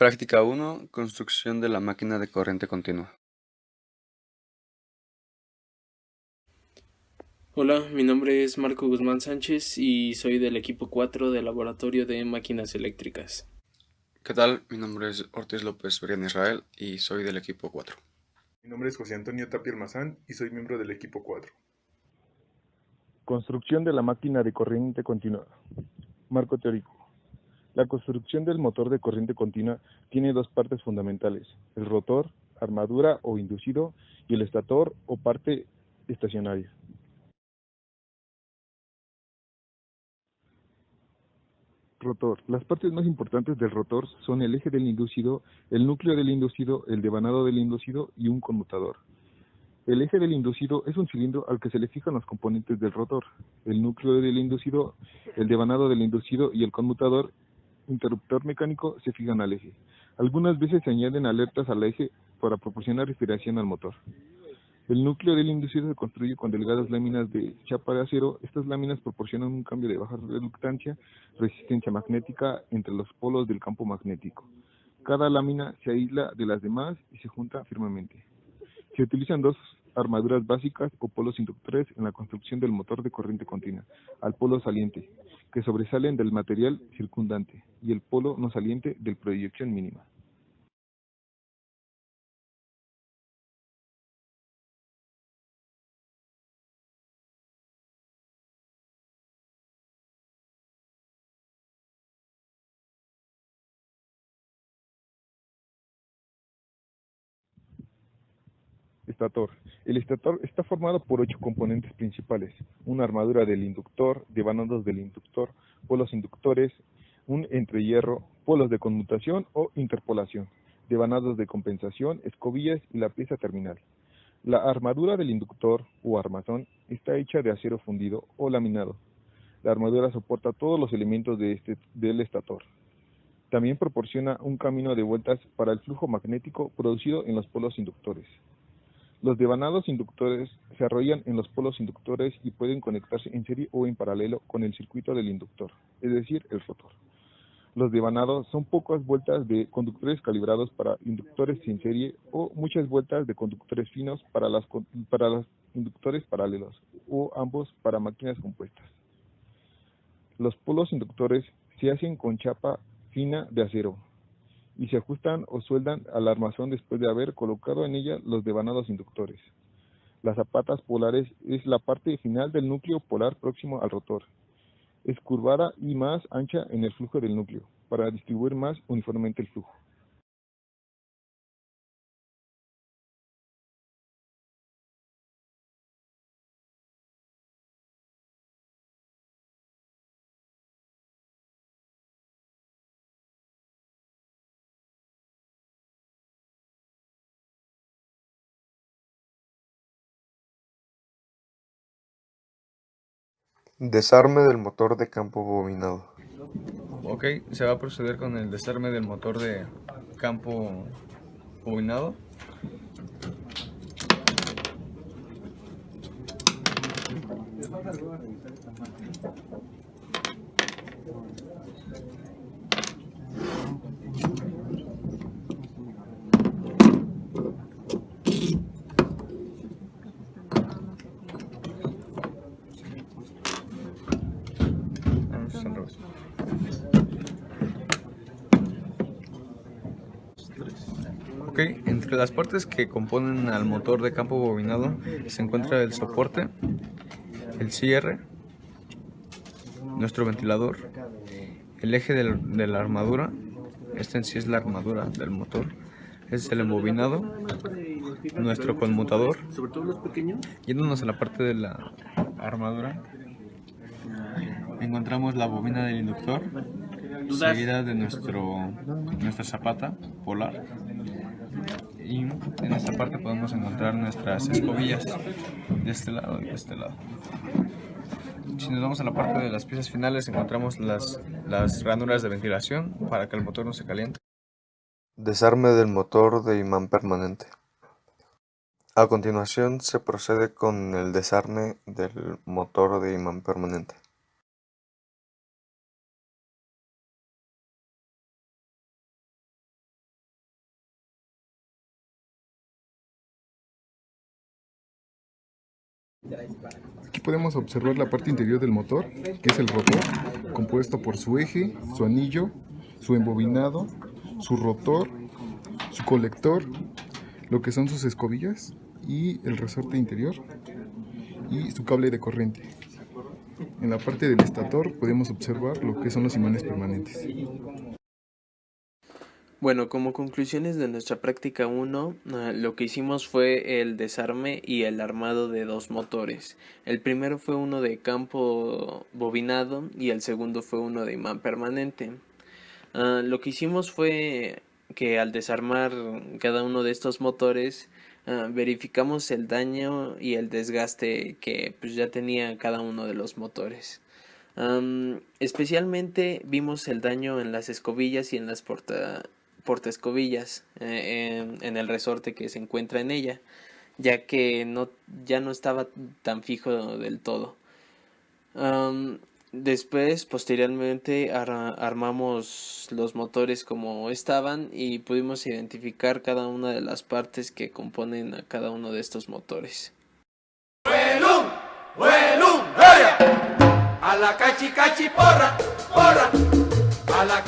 Práctica 1. Construcción de la máquina de corriente continua. Hola, mi nombre es Marco Guzmán Sánchez y soy del equipo 4 del Laboratorio de Máquinas Eléctricas. ¿Qué tal? Mi nombre es Ortiz López Brian Israel y soy del equipo 4. Mi nombre es José Antonio Tapia Almazán y soy miembro del equipo 4. Construcción de la máquina de corriente continua. Marco teórico. La construcción del motor de corriente continua tiene dos partes fundamentales: el rotor, armadura o inducido, y el estator o parte estacionaria. Rotor. Las partes más importantes del rotor son el eje del inducido, el núcleo del inducido, el devanado del inducido y un conmutador. El eje del inducido es un cilindro al que se le fijan los componentes del rotor. El núcleo del inducido, el devanado del inducido y el conmutador, interruptor mecánico, se fijan al eje. Algunas veces se añaden alertas al eje para proporcionar respiración al motor. El núcleo del inducido se construye con delgadas láminas de chapa de acero. Estas láminas proporcionan un cambio de baja reductancia, resistencia magnética entre los polos del campo magnético. Cada lámina se aísla de las demás y se junta firmemente. Se utilizan dos armaduras básicas o polos inductores en la construcción del motor de corriente continua: al polo saliente, que sobresalen del material circundante, y el polo no saliente de proyección mínima. Estator. El estator está formado por 8 componentes principales: una armadura del inductor, devanados del inductor, polos inductores, un entrehierro, polos de conmutación o interpolación, devanados de compensación, escobillas y la pieza terminal. La armadura del inductor o armazón está hecha de acero fundido o laminado. La armadura soporta todos los elementos del estator. También proporciona un camino de vueltas para el flujo magnético producido en los polos inductores. Los devanados inductores se arrollan en los polos inductores y pueden conectarse en serie o en paralelo con el circuito del inductor, es decir, el rotor. Los devanados son pocas vueltas de conductores calibrados para inductores en serie o muchas vueltas de conductores finos para los inductores paralelos, o ambos para máquinas compuestas. Los polos inductores se hacen con chapa fina de acero y se ajustan o sueldan al armazón después de haber colocado en ella los devanados inductores. Las zapatas polares es la parte final del núcleo polar próximo al rotor. Es curvada y más ancha en el flujo del núcleo, para distribuir más uniformemente el flujo. Desarme del motor de campo bobinado. Ok, se va a proceder con el desarme del motor de campo bobinado. Vamos al revés. Ok, entre las partes que componen al motor de campo bobinado se encuentra el soporte, el cierre, nuestro ventilador, el eje de la armadura. Esta en sí es la armadura del motor. Este es el embobinado, nuestro conmutador. Yéndonos a la parte de la armadura, encontramos la bobina del inductor, seguida de nuestra zapata polar. Y en esta parte podemos encontrar nuestras escobillas de este lado y de este lado. Si nos vamos a la parte de las piezas finales, encontramos las ranuras de ventilación para que el motor no se caliente. Desarme del motor de imán permanente. A continuación se procede con el desarme del motor de imán permanente. Aquí podemos observar la parte interior del motor, que es el rotor, compuesto por su eje, su anillo, su embobinado, su rotor, su colector, lo que son sus escobillas y el resorte interior y su cable de corriente. En la parte del estator podemos observar lo que son los imanes permanentes. Bueno, como conclusiones de nuestra práctica 1, lo que hicimos fue el desarme y el armado de dos motores. El primero fue uno de campo bobinado y el segundo fue uno de imán permanente. Lo que hicimos fue que al desarmar cada uno de estos motores, verificamos el daño y el desgaste que pues, ya tenía cada uno de los motores. Especialmente vimos el daño en las escobillas y en las portaescobillas en el resorte que se encuentra en ella, ya que ya no estaba tan fijo del todo. Después, posteriormente, armamos los motores como estaban y pudimos identificar cada una de las partes que componen a cada uno de estos motores. A la cachi cachi porra, porra, a la